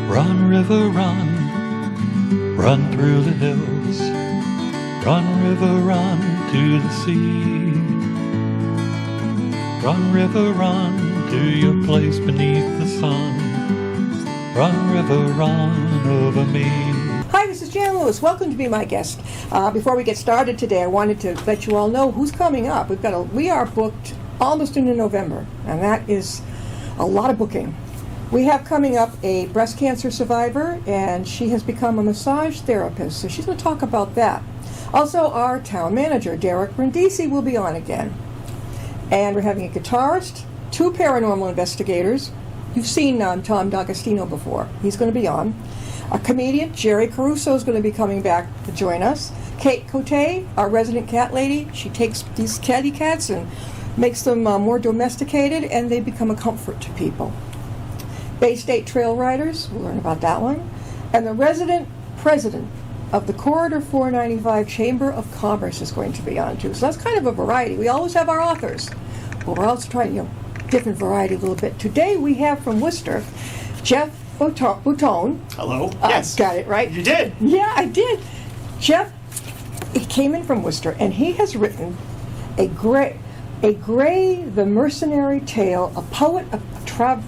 Run, river, run, run through the hills. Run, river, run to the sea. Run, river, run to your place beneath the sun. Run, river, run over me. Hi, this is Jan Lewis. Welcome to be my guest. Before we get started today, I wanted to let you all know who's coming up. We are booked almost into November, and that is a lot of booking. We have coming up a breast cancer survivor, and she has become a massage therapist, so she's going to talk about that. Also, our town manager, Derek Brindisi, will be on again. And we're having a guitarist, two paranormal investigators. You've seen Tom D'Agostino before. He's going to be on. A comedian, Jerry Caruso, is going to be coming back to join us. Kate Cote, our resident cat lady, she takes these catty cats and makes them more domesticated, and they become a comfort to people. Bay State Trail Riders, we'll learn about that one. And the resident president of the Corridor 495 Chamber of Commerce is going to be on too. So that's kind of a variety. We always have our authors, but we're also trying, different variety a little bit. Today we have from Worcester, Geoff Bottone. Hello. Yes. Got it right? You did. Yeah, I did. Geoff, he came in from Worcester, and he has written a Gray the Mercenary Tale, a poet of Taverna.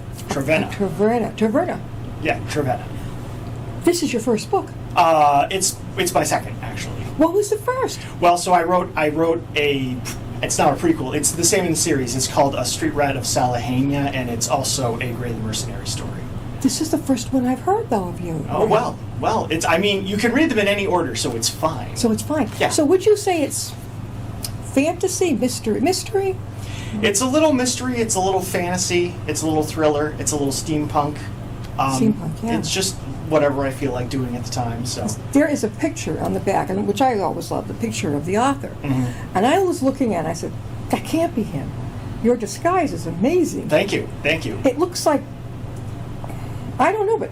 Yeah, Taverna. This is your first book. It's my second, actually. What was the first? Well, so I wrote a. It's not a prequel. It's the same in the series. It's called A Street Rat of Salahania, and it's also a Gray the Mercenary story. This is the first one I've heard, though, of you. Oh, well. It's. I mean, you can read them in any order, so it's fine. So it's fine. Yeah. So would you say it's fantasy, mystery? It's a little mystery. It's a little fantasy. It's a little thriller. It's a little steampunk. Steampunk, yeah. It's just whatever I feel like doing at the time. So there is a picture on the back, and which I always love, the picture of the author. Mm-hmm. And I was looking at it, I said, that can't be him. Your disguise is amazing. Thank you. It looks like, I don't know, but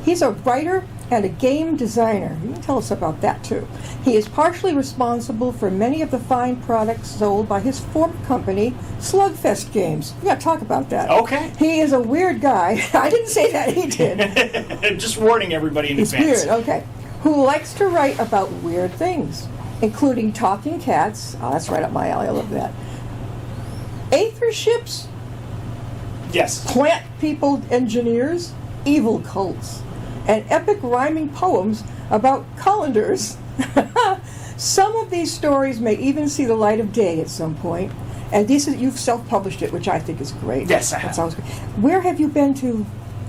he's a writer and a game designer. You can tell us about that, too. He is partially responsible for many of the fine products sold by his former company, Slugfest Games. We got to talk about that. Okay. He is a weird guy. I didn't say that, he did. Just warning everybody in advance. He's weird, okay. Who likes to write about weird things, including talking cats. Oh, that's right up my alley. I love that. Aether ships. Yes. Plant people engineers. Evil cults. And epic rhyming poems about colanders. Some of these stories may even see the light of day at some point. And you've self-published it, which I think is great. Yes, I have. That sounds good. Where have you been to?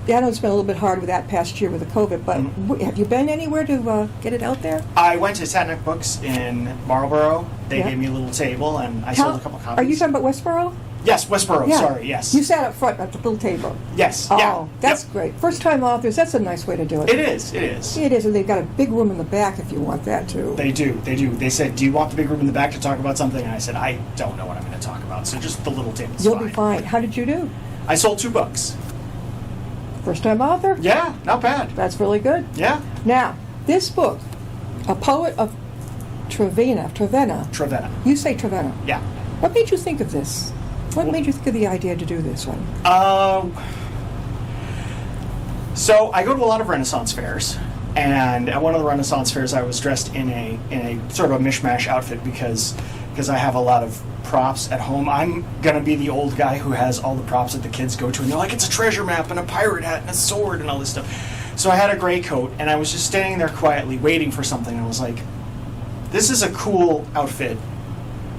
I know it's been a little bit hard with that past year with the COVID, but have you been anywhere to get it out there? I went to Satanic Books in Marlborough. They gave me a little table, and I sold a couple copies. Are you talking about Westboro? Yes, Westboro, Yeah. sorry, yes. You sat up front at the little table. Yes, Oh, yeah. that's great. First-time authors, that's a nice way to do it. It is. It is, and they've got a big room in the back if you want that, too. They do. They said, do you want the big room in the back to talk about something? And I said, I don't know what I'm going to talk about, so just the little table's You'll be fine. How did you do? I sold 2 books. First-time author? Yeah, not bad. That's really good. Yeah. Now, this book, A Poet of Taverna. You say Taverna. Yeah. What made you think of this? What made you think of the idea to do this one? So I go to a lot of Renaissance fairs, and at one of the Renaissance fairs I was dressed in a sort of a mishmash outfit because I have a lot of props at home. I'm gonna be the old guy who has all the props that the kids go to, and they're like, it's a treasure map and a pirate hat and a sword and all this stuff. So I had a gray coat, and I was just standing there quietly waiting for something, and I was like, this is a cool outfit.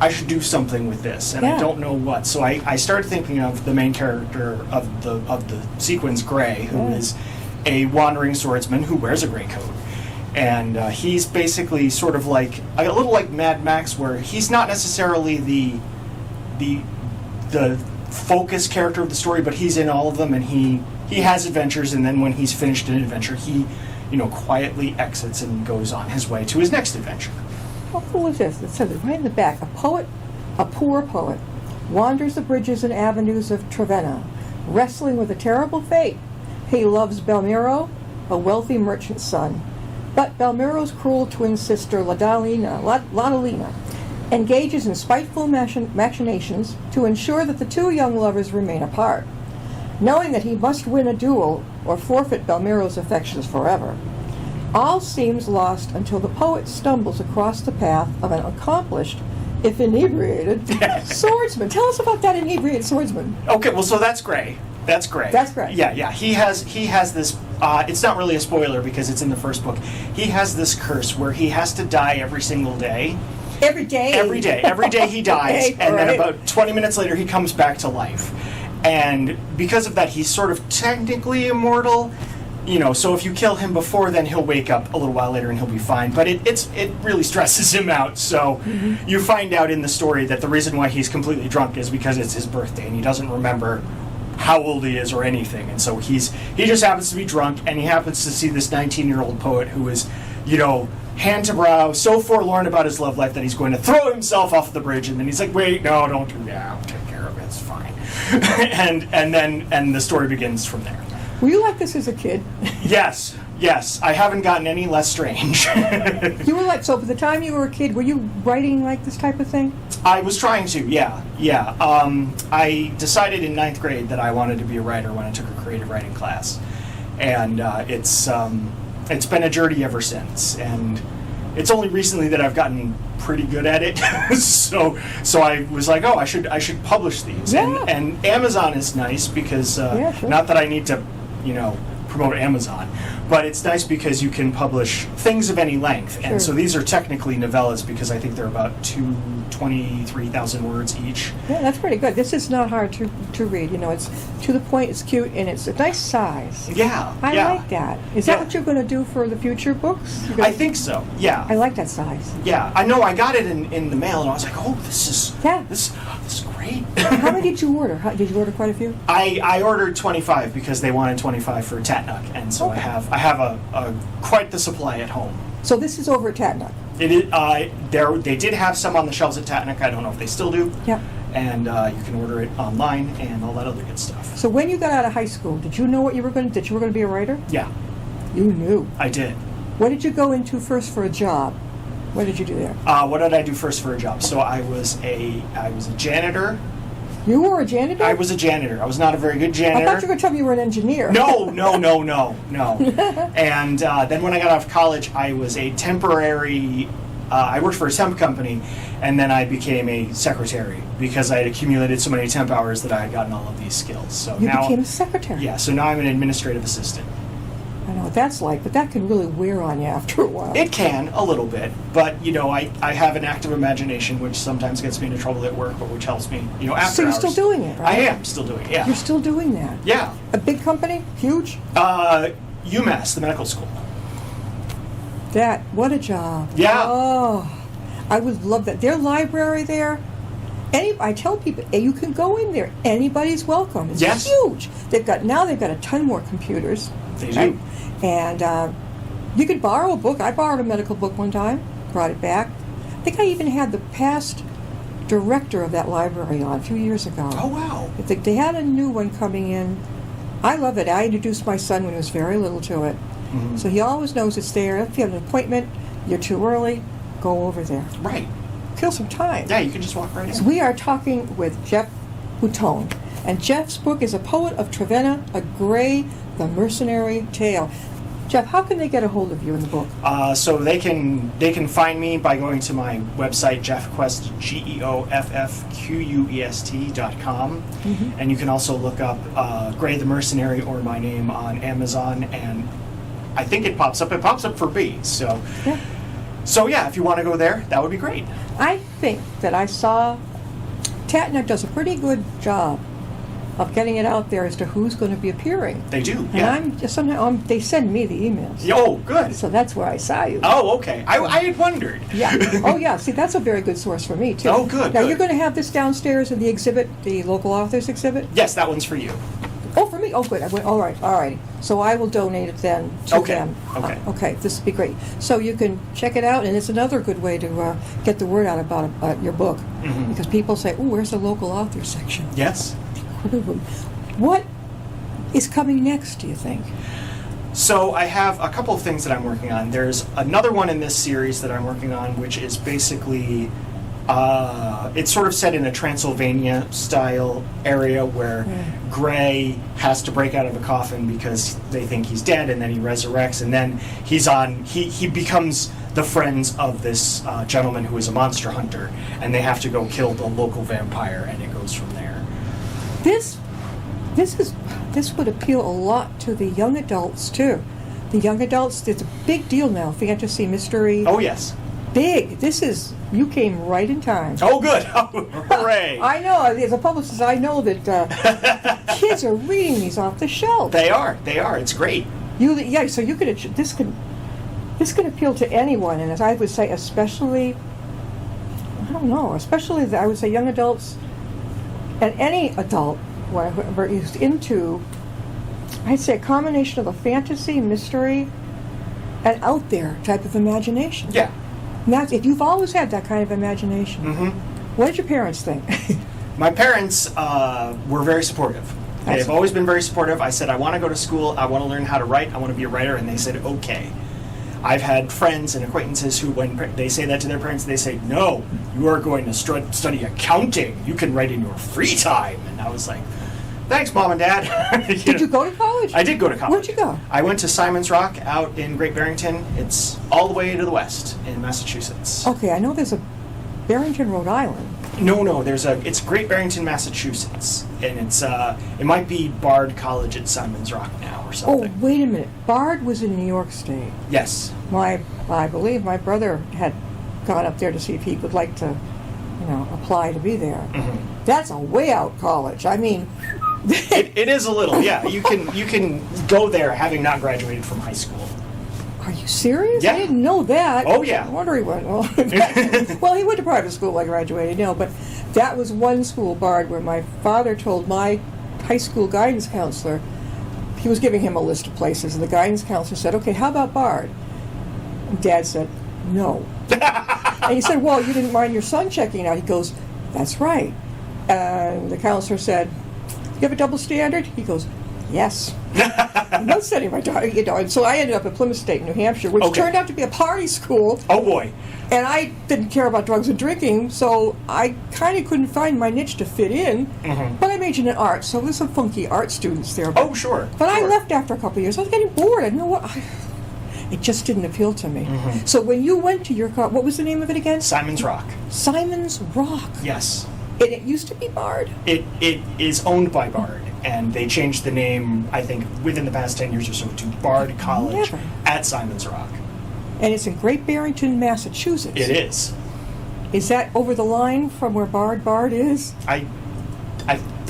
I should do something with this, and I don't know what. So I started thinking of the main character of the sequence, Gray, who is a wandering swordsman who wears a gray coat. And he's basically sort of like, a little like Mad Max, where he's not necessarily the focus character of the story, but he's in all of them, and he has adventures, and then when he's finished an adventure, he quietly exits and goes on his way to his next adventure. How cool is this? It says it right in the back. A poor poet, wanders the bridges and avenues of Taverna, wrestling with a terrible fate. He loves Belmiro, a wealthy merchant's son. But Belmiro's cruel twin sister, Ladalina, engages in spiteful machinations to ensure that the two young lovers remain apart. knowing that he must win a duel or forfeit Balmero's affections forever. All seems lost until the poet stumbles across the path of an accomplished, if inebriated, swordsman. Tell us about that inebriated swordsman. Okay, well, so that's Gray. That's Gray. That's Gray. Yeah. He has this. It's not really a spoiler because it's in the first book. He has this curse where he has to die every single day. Every day. Every day he dies, Okay, and then right. about 20 minutes later he comes back to life. And because of that, he's sort of technically immortal. So if you kill him before then, he'll wake up a little while later and he'll be fine. But it really stresses him out. So you find out in the story that the reason why he's completely drunk is because it's his birthday and he doesn't remember how old he is or anything. And so he just happens to be drunk, and he happens to see this 19-year-old poet who is, hand to brow, so forlorn about his love life that he's going to throw himself off the bridge. And then he's like, wait, no, don't do that. I'll take care of it. It's fine. and the story begins from there. Were you like this as a kid? Yes. I haven't gotten any less strange. You were like, so by the time you were a kid, were you writing like this type of thing? I was trying to, yeah. I decided in 9th grade that I wanted to be a writer when I took a creative writing class. And it's been a journey ever since. And it's only recently that I've gotten pretty good at it. so I was like, I should publish these. Yeah. And Amazon is nice because, sure. not that I need to, promote Amazon, but it's nice because you can publish things of any length. Sure. And so these are technically novellas because I think they're about 23,000 words each. Yeah, that's pretty good. This is not hard to read. It's to the point, it's cute, and it's a nice size. Yeah. I like that. Is that Yeah. what you're going to do for the future books? I think so, yeah. I like that size. Yeah, I know. I got it in the mail, and I was like, this is great. How many did you order? Did you order quite a few? I ordered 25 because they wanted 25 for Tatnuk, and so Okay. I have a quite the supply at home. So this is over at Taverna. It is, they did have some on the shelves at Tatnuk. I don't know if they still do. Yeah. And you can order it online and all that other good stuff. So when you got out of high school, did you know what you were going to be a writer? Yeah, You knew. I did. What did you go into first for a job? What did you do there? What did I do first for a job? So I was a janitor. You were a janitor? I was a janitor. I was not a very good I janitor. thought you were going to tell me you were an engineer. No. And then when I got out of college, I was a temporary. I worked for a temp company, and then I became a secretary because I had accumulated so many temp hours that I had gotten all of these skills. So You now, became a secretary. yeah. So now I'm an administrative assistant. I know what that's like, but that can really wear on you after a while. It can a little bit, but I have an active imagination, which sometimes gets me into trouble at work, but which helps me, after So you're hours. still doing it, right? I am still doing it. Yeah. You're still doing that. Yeah. A big company? Huge? UMass, the medical school. What a job. Yeah. Oh, I would love that. Their library there, I tell people, you can go in there. Anybody's welcome. It's Yes. huge. They've got a ton more computers. They right? do. And you could borrow a book. I borrowed a medical book one time, brought it back. I think I even had the past director of that library on a few years ago. Oh, wow. They had a new one coming in. I love it. I introduced my son when he was very little to it. Mm-hmm. So he always knows it's there. If you have an appointment, you're too early, go over there. Right. Kill some time. Yeah, you can just walk right So in. we are talking with Geoff Bottone. And Geoff's book is A Poet of Taverna, A Gray, the Mercenary Tale. Geoff, how can they get a hold of you in the book? So they can find me by going to my website, GeoffQuest, GeoffQuest.com. Mm-hmm. And you can also look up Gray the Mercenary or my name on Amazon, and I think it pops up. It pops up for B. So yeah, if you want to go there, that would be great. I think that I saw Tatnuk does a pretty good job of getting it out there as to who's going to be appearing. They do, And yeah. I'm just somehow they send me the emails. Oh, good. So that's where I saw you. Oh, okay. I had wondered. Yeah. Oh, yeah. See, that's a very good source for me, too. Oh, good, Now, good. you're going to have this downstairs in the exhibit, the local authors exhibit? Yes, that one's for you. Oh, for me? Oh, good. All right. So I will donate it then to Okay, them. okay. Okay, this would be great. So you can check it out, and it's another good way to get the word out about your book. Mm-hmm. Because people say, oh, where's the local authors section? Yes. What is coming next, do you think? So I have a couple of things that I'm working on. There's another one in this series that I'm working on, which is basically It's sort of set in a Transylvania-style area where Gray has to break out of a coffin because they think he's dead, and then he resurrects, and then he becomes the friends of this gentleman who is a monster hunter, and they have to go kill the local vampire, and it goes from there. This would appeal a lot to the young adults too. The young adults, it's a big deal now. Fantasy, mystery. Oh yes. Big. You came right in time. Oh good. Oh, hooray. I know. As a publicist, I know that kids are reading these off the shelf. They are. It's great. So you could. This could appeal to anyone, and as I would say, especially. I don't know. Especially, I would say, young adults, and any adult, whoever is into. I'd say a combination of a fantasy, mystery, and out there type of imagination. Yeah. And that's, if you've always had that kind of imagination, what did your parents think? My parents were very supportive. They've always been very supportive. I said, I want to go to school. I want to learn how to write. I want to be a writer. And they said, okay. I've had friends and acquaintances who, when they say that to their parents, they say, no, you are going to study accounting. You can write in your free time. And I was like, thanks, Mom and Dad. Did you go to college? I did go to college. Where'd you go? I went to Simon's Rock out in Great Barrington. It's all the way to the west in Massachusetts. Okay, I know there's a Barrington, Rhode Island. No, it's Great Barrington, Massachusetts, and it might be Bard College at Simon's Rock now or something. Oh, wait a minute. Bard was in New York State. Yes. I believe my brother had gone up there to see if he would like to, apply to be there. Mm-hmm. That's a way out college. I mean, it is a little. Yeah, you can go there having not graduated from high school. Are you serious? Yeah. I didn't know that. Oh, yeah. No wonder he went. Well, he went to private school when I graduated, but that was one school, Bard, where my father told my high school guidance counselor, he was giving him a list of places, and the guidance counselor said, okay, how about Bard? And Dad said, no. And he said, well, you didn't mind your son checking out. He goes, that's right. And the counselor said, you have a double standard? He goes, yes. I'm not sending my daughter, and so I ended up at Plymouth State, New Hampshire, which turned out to be a party school. Oh, boy. And I didn't care about drugs and drinking, so I kind of couldn't find my niche to fit in. Mm-hmm. But I majored in art, so there's some funky art students there. Oh, sure. But I left after a couple of years. I was getting bored. I didn't know what. It just didn't appeal to me. Mm-hmm. So when you went to your what was the name of it again? Simon's Rock. Simon's Rock. Yes. And it used to be Bard. It is owned by Bard, and they changed the name, I think, within the past 10 years or so to Bard College at Simon's Rock. And it's in Great Barrington, Massachusetts. It is. Is that over the line from where Bard is? I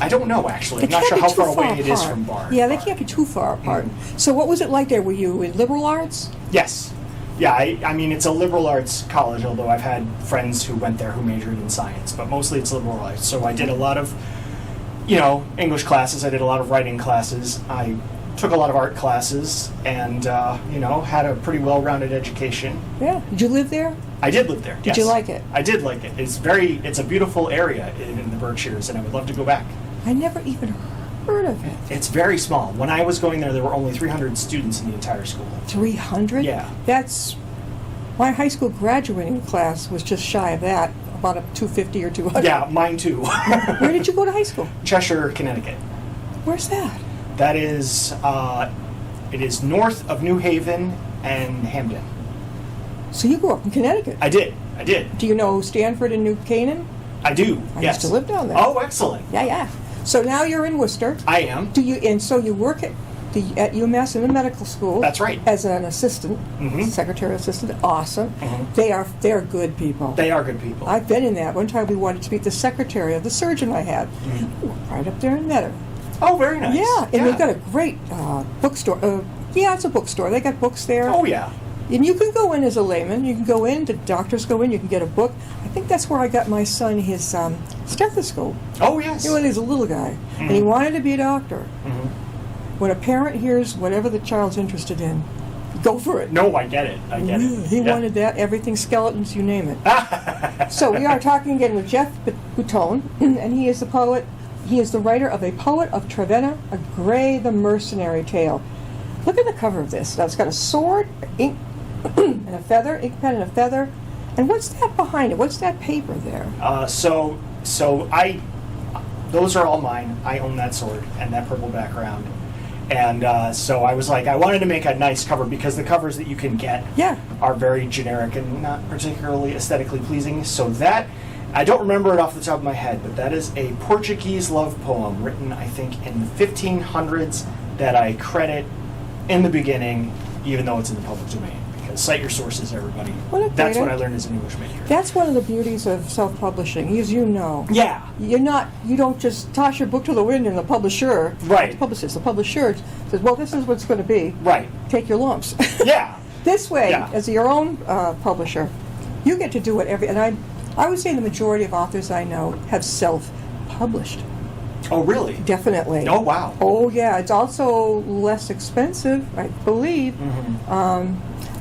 don't know, actually. I'm not sure how far away it is from Bard. Yeah, they can't be too far apart. Mm-hmm. So what was it like there? Were you in liberal arts? Yes. Yeah, I mean, it's a liberal arts college, although I've had friends who went there who majored in science, but mostly it's liberal arts. So I did a lot of, English classes. I did a lot of writing classes. I took a lot of art classes and, had a pretty well-rounded education. Yeah. Did you live there? I did live there, yes. Did you like it? I did like it. It's a beautiful area in the Berkshires, and I would love to go back. I never even heard of it. It's very small. When I was going there were only 300 students in the entire school. 300? Yeah. That's... My high school graduating class was just shy of that, about a 250 or 200. Yeah, mine too. Where did you go to high school? Cheshire, Connecticut. Where's that? That is, it is north of New Haven and Hamden. So you grew up in Connecticut? I did. Do you know Stanford and New Canaan? I do, I yes. used to live down there. Oh, excellent. Yeah. So now you're in Worcester. I am. So you work at UMass in the medical school. That's right. As an assistant, secretary assistant. Awesome. Mm-hmm. They're good people. They are good people. I've been in that. One time we wanted to meet the secretary of the surgeon I had. Right up there and met her. Oh, very nice. Yeah, and they've got a great bookstore. It's a bookstore. They got books there. Oh, yeah. And you can go in as a layman. You can go in, the doctors go in, you can get a book. I think that's where I got my son his stethoscope. Oh, yes. When he was a little guy. And he wanted to be a doctor. When a parent hears whatever the child's interested in, go for it. No, I get it. He wanted that, everything, skeletons, you name it. So we are talking again with Geoff Bottone, and he is the poet. He is the writer of A Poet of Taverna, A Gray the Mercenary Tale. Look at the cover of this. Now, it's got a sword, ink, and a feather, ink pen and a feather, And what's that behind it? What's that paper there? Those are all mine. I own that sword and that purple background. And so I was like, I wanted to make a nice cover because the covers that you can get are very generic and not particularly aesthetically pleasing. So that, I don't remember it off the top of my head, but that is a Portuguese love poem written, I think, in the 1500s that I credit in the beginning, even though it's in the public domain. Because cite your sources, everybody. That's what I learned as an English major. That's one of the beauties of self-publishing, as you know. Yeah. You don't just toss your book to the wind and the publisher, right. The publisher says, well, this is what's going to be. Right. Take your lumps. Yeah. This way, as your own publisher, you get to do whatever, and I would say the majority of authors I know have self-published. Oh, really? Definitely. Oh, wow. Oh, yeah. It's also less expensive, I believe. Mm-hmm.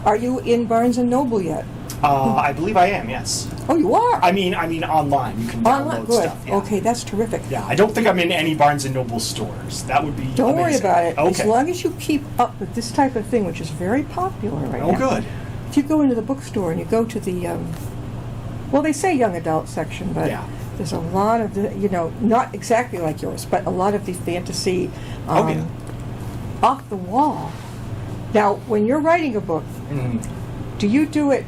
Are you in Barnes & Noble yet? I believe I am, yes. Oh, you are? I mean online. You can download good. stuff. Yeah. Okay, that's terrific. Yeah, I don't think I'm in any Barnes & Noble stores. That would be Don't worry amazing. about it. Okay. As long as you keep up with this type of thing, which is very popular right now. Oh, good. If you go into the bookstore and you go to the, well, they say young adult section, but there's a lot of the, not exactly like yours, but a lot of the fantasy off the wall. Now, when you're writing a book, do you do it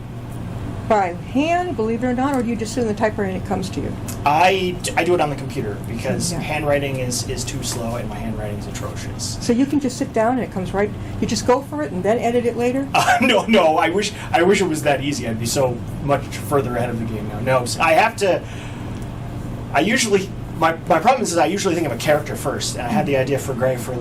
by hand, believe it or not, or do you just sit in the typewriter and it comes to you? I do it on the computer because handwriting is too slow and my handwriting is atrocious. So you can just sit down and it comes right, you just go for it and then edit it later? No, I wish it was that easy. I'd be so much further ahead of the game now. No, so my problem is I usually think of a character first, and I had the idea for Gray for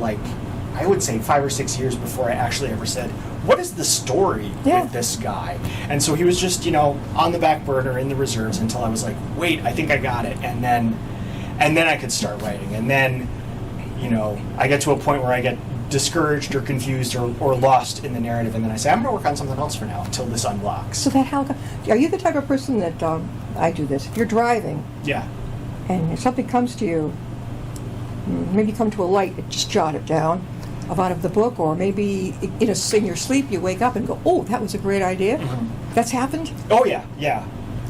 I would say 5 or 6 years before I actually ever said, what is the story with this guy? And so he was just, on the back burner in the reserves until I was like, wait, I think I got it. And then I could start writing. And then, I get to a point where I get discouraged or confused or lost in the narrative. And then I say, I'm going to work on something else for now until this unlocks. So are you the type of person that, I do this, if you're driving. Yeah. And if something comes to you, maybe you come to a light, just jot it down out of the book, or maybe in your sleep you wake up and go, oh, that was a great idea. Mm-hmm. That's happened? Oh, yeah.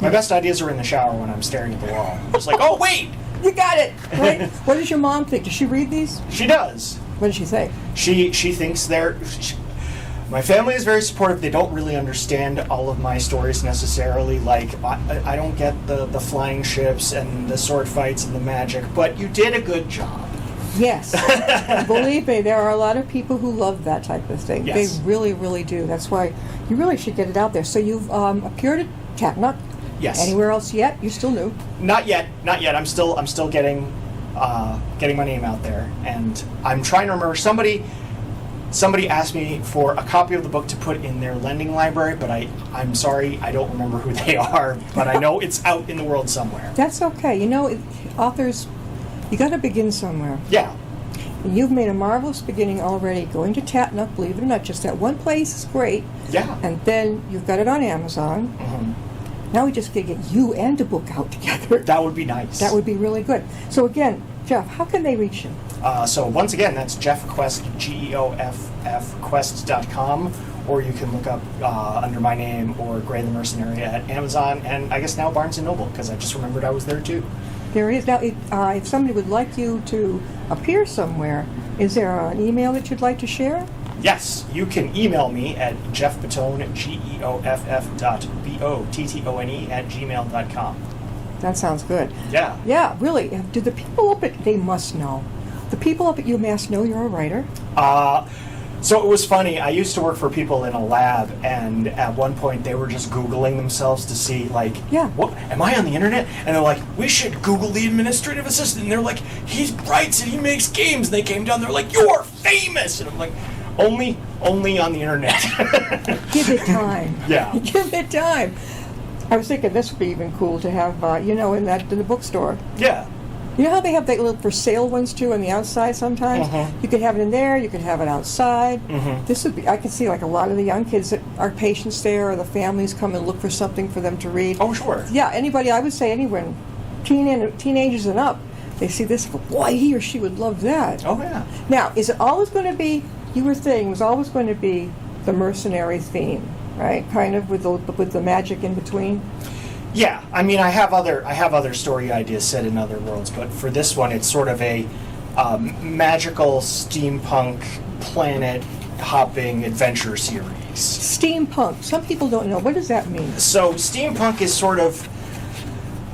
My best ideas are in the shower when I'm staring at the wall. It's like, oh, wait! You got it! Right? What does your mom think? Does she read these? She does. What does she say? She thinks my family is very supportive. They don't really understand all of my stories necessarily. I don't get the flying ships and the sword fights and the magic, but you did a good job. Yes. Believe me, there are a lot of people who love that type of thing. Yes. They really, really do. That's why you really should get it out there. So you've appeared at Taverna. Yes. Anywhere else yet? You're still new. Not yet. I'm still getting my name out there, and I'm trying to remember. Somebody asked me for a copy of the book to put in their lending library, but I'm sorry, I don't remember who they are. But I know it's out in the world somewhere. That's okay. Authors, you got to begin somewhere. Yeah. And you've made a marvelous beginning already. Going to Taverna, believe it or not, just that one place is great. Yeah. And then you've got it on Amazon. Mm-hmm. Now we just got to get you and the book out together. That would be nice. That would be really good. So again, Geoff, how can they reach you? So once again, that's Geoff Quest, Geoff Quest.com, or you can look up under my name or Gray the Mercenary at Amazon, and I guess now Barnes & Noble, because I just remembered I was there too. There is. Now, if somebody would like you to appear somewhere, is there an email that you'd like to share? Yes, you can email me at geoffbottone, geoff.bottone@gmail.com. That sounds good. Yeah. Yeah, really. Do the people up at, they must know. The people up at UMass know you're a writer? So it was funny. I used to work for people in a lab, and at one point they were just Googling themselves to see, what, am I on the internet? And they're like, we should Google the administrative assistant. And they're like, he writes and he makes games. And they came down, they're like, you're famous. And I'm like, only on the internet. Give it time. Yeah. Give it time. I was thinking this would be even cool to have, in the bookstore. Yeah. You know how they have the little for sale ones too on the outside sometimes? You could have it in there, you could have it outside. This would be, I could see a lot of the young kids that are patients there, or the families come and look for something for them to read. Oh, sure. Yeah, anybody, I would say anyone, teenagers and up, they see this, boy, he or she would love that. Oh, yeah. Now, is it always going to be, you were saying, it was always going to be the mercenary theme? right? Kind of with the magic in between. Yeah, I mean, I have other story ideas set in other worlds, but for this one, it's sort of a magical steampunk planet hopping adventure series. Steampunk. Some people don't know. What does that mean? So steampunk is sort of,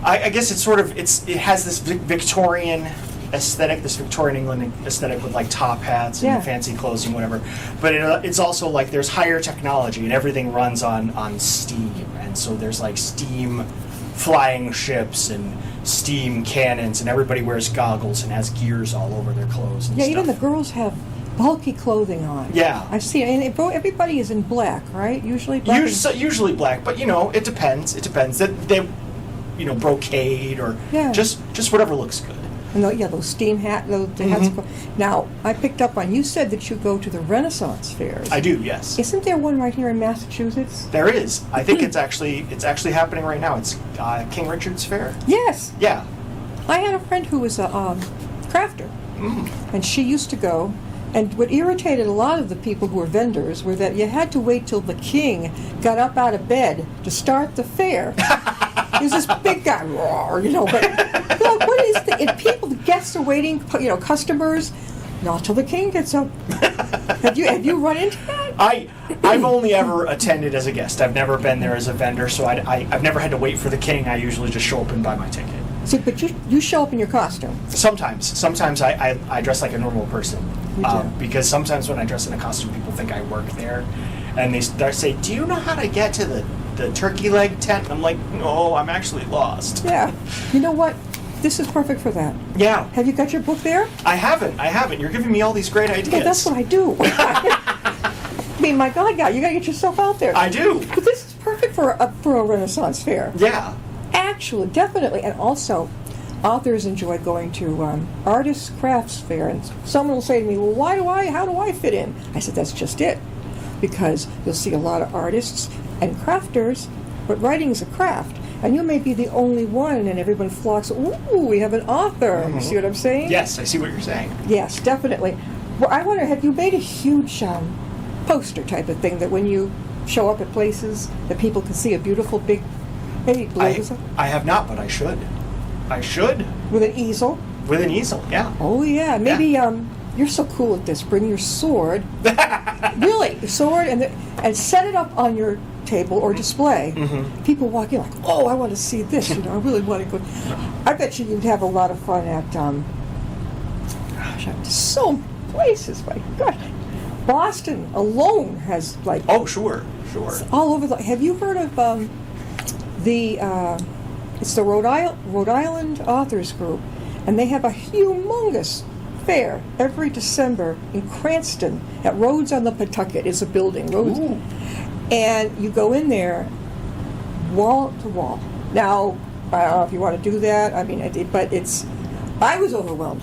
I guess it has this Victorian aesthetic, this Victorian England aesthetic with like top hats and fancy clothes and whatever. But it's also like there's higher technology and everything runs on steam, and so there's like steam flying ships and steam cannons, and everybody wears goggles and has gears all over their clothes. And Yeah, stuff. even the girls have bulky clothing on. Yeah. I've seen it. And everybody is in black, right? Usually black. Usually black, but it depends. It depends. They brocade or just whatever looks good. And those steam hats. Now, I picked up on, you said that you go to the Renaissance fairs. I do, yes. Isn't there one right here in Massachusetts? There is. I think it's actually happening right now. It's King Richard's Fair. Yes. Yeah. I had a friend who was a crafter, and she used to go. And what irritated a lot of the people who were vendors were that you had to wait till the king got up out of bed to start the fair. He was this big guy, roar, but what is the guests are waiting, customers, not till the king gets up. Have you run into that? I've only ever attended as a guest. I've never been there as a vendor, so I've never had to wait for the king. I usually just show up and buy my ticket. See, but you show up in your costume. Sometimes I dress like a normal person. You do. Because sometimes when I dress in a costume, people think I work there, and they say, "Do you know how to get to the turkey leg tent?" And I'm like, "No, I'm actually lost." Yeah. You know what? This is perfect for that. Yeah. Have you got your book there? I haven't. You're giving me all these great ideas. Yeah, that's what I do. I mean, my God, you got to get yourself out there. I do. But this is perfect for a Renaissance fair. Yeah. Actually, definitely. And also, authors enjoy going to artists' crafts fair. And someone will say to me, well, how do I fit in? I said, that's just it. Because you'll see a lot of artists and crafters, but writing is a craft. And you may be the only one, and everyone flocks, ooh, we have an author. You see what I'm saying? Yes, I see what you're saying. Yes, definitely. Well, I wonder, have you made a huge poster type of thing that when you show up at places that people can see a beautiful big, maybe blue or something? I have not, but I should. With an easel? With an easel, yeah. Oh, yeah. Maybe you're so cool at this. Bring your sword. Really, the sword, and set it up on your table or display. People walk in like, oh, I want to see this. I really want to go. I bet you'd have a lot of fun at, so places. My gosh. Boston alone has like... Oh, sure. All over have you heard of it's the Rhode Island Authors Group, and they have a humongous fair every December in Cranston at Rhodes on the Pawtucket. Is a building, Rhodes. Ooh. And you go in there, wall to wall. Now, I don't know if you want to do that. I mean, I was overwhelmed.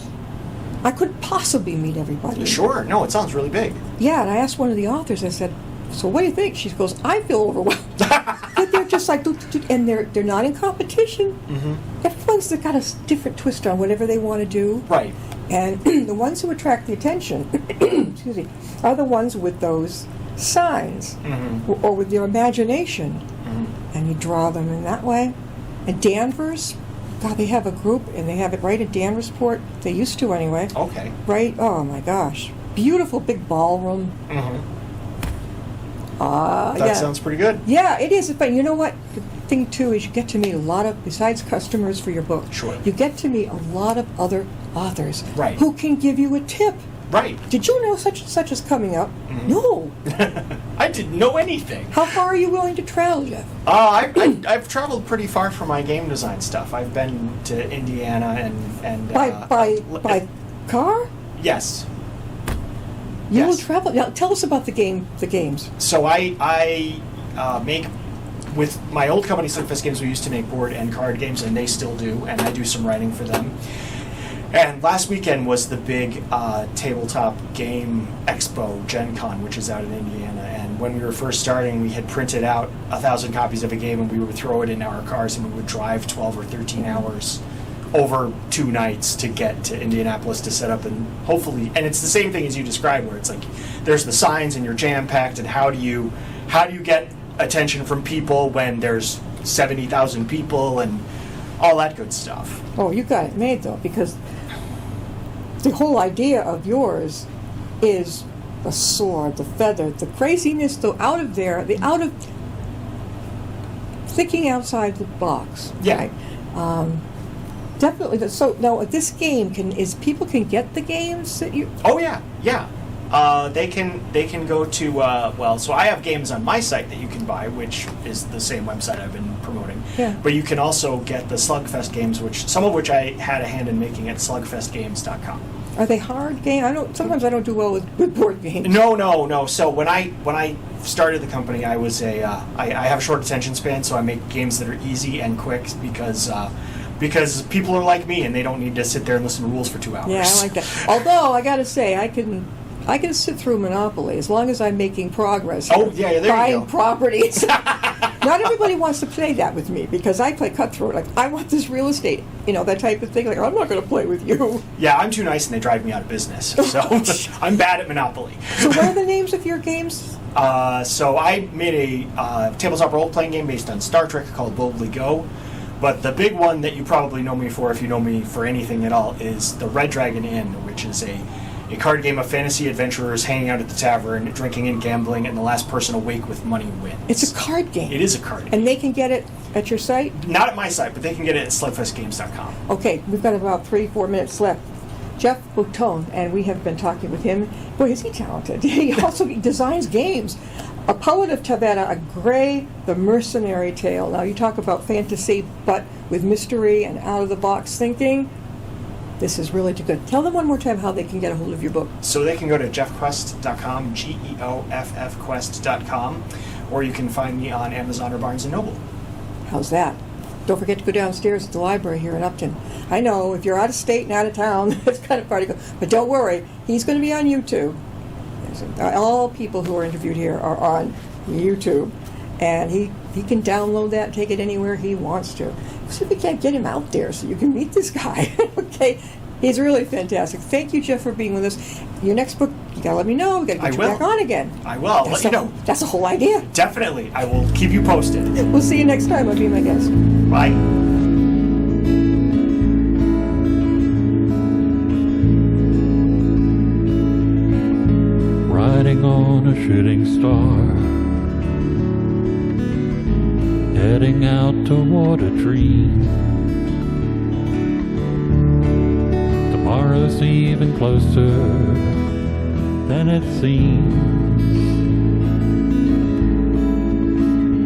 I couldn't possibly meet everybody. Sure. No, it sounds really big. Yeah, and I asked one of the authors, I said, so what do you think? She goes, I feel overwhelmed. But they're just like, and they're not in competition. Everyone's got a different twist on whatever they want to do. Right. And the ones who attract the attention, excuse me, are the ones with those signs or with your imagination. And you draw them in that way. And Danvers, God, they have a group, and they have it right at Danversport. They used to anyway. Okay. Right? Oh, my gosh. Beautiful big ballroom. That sounds pretty good. Yeah, it is. But you know what? The thing, too, is you get to meet a lot of, besides customers for your book, Sure. you get to meet a lot of other authors Right. who can give you a tip. Right. Did you know such and such is coming up? No. I didn't know anything. How far are you willing to travel, Geoff? I've traveled pretty far for my game design stuff. I've been to Indiana and By car? Yes. You will Yes. travel. Now, tell us about the games. So I make, with my old company, Slugfest Games, we used to make board and card games, and they still do, and I do some writing for them. And last weekend was the big tabletop game expo, Gen Con, which is out in Indiana. And when we were first starting, we had printed out 1,000 copies of a game, and we would throw it in our cars, and we would drive 12 or 13 hours over 2 nights to get to Indianapolis to set up, and hopefully, and it's the same thing as you described, where it's like there's the signs and you're jam packed, and how do you get attention from people when there's 70,000 people and all that good stuff. Oh, you got it made, though, because the whole idea of yours is the sword, the feather, the craziness, the out of there, the out of thinking outside the box. Yeah. Right? Definitely. So now, this game people can get the games that you. Oh yeah, yeah. They can go to so I have games on my site that you can buy, which is the same website I've been promoting. Yeah. But you can also get the Slugfest games, some of which I had a hand in making at slugfestgames.com. Are they hard games? Sometimes I don't do well with board games. No. So when I started the company, I was I have a short attention span, so I make games that are easy and quick because people are like me and they don't need to sit there and listen to rules for 2 hours. Yeah, I like that. Although I got to say, I can sit through Monopoly as long as I'm making progress. Oh, yeah, there you go. Buying properties. Not everybody wants to play that with me because I play cutthroat. Like, I want this real estate, that type of thing. Like, I'm not going to play with you. Yeah, I'm too nice and they drive me out of business. So I'm bad at Monopoly. So what are the names of your games? So I made a tabletop role-playing game based on Star Trek called Boldly Go. But the big one that you probably know me for, if you know me for anything at all, is the Red Dragon Inn, which is a card game of fantasy adventurers hanging out at the tavern, drinking and gambling, and the last person awake with money wins. It's a card game. It is a card game. And they can get it at your site? Not at my site, but they can get it at slugfestgames.com. Okay, we've got about 3-4 minutes left. Geoff Bottone, and we have been talking with him. Boy, is he talented. He also designs games. A Poet of Taverna, A Grey, The Mercenary Tale. Now, you talk about fantasy, but with mystery and out-of-the-box thinking. This is really too good. Tell them one more time how they can get a hold of your book. So they can go to geoffquest.com, GEOFFquest.com, or you can find me on Amazon or Barnes & Noble. How's that? Don't forget to go downstairs at the library here in Upton. I know, if you're out of state and out of town, it's kind of far to go. But don't worry, he's going to be on YouTube. All people who are interviewed here are on YouTube. And he can download that and take it anywhere he wants to. So we can't get him out there so you can meet this guy. Okay? He's really fantastic. Thank you, Geoff, for being with us. Your next book, you got to let me know. We've got to get you back on again. I will. I'll let you know. That's the whole idea. Definitely. I will keep you posted. We'll see you next time on Be My Guest. Bye. Riding on a shooting star, heading out toward a dream. Tomorrow's even closer than it seems.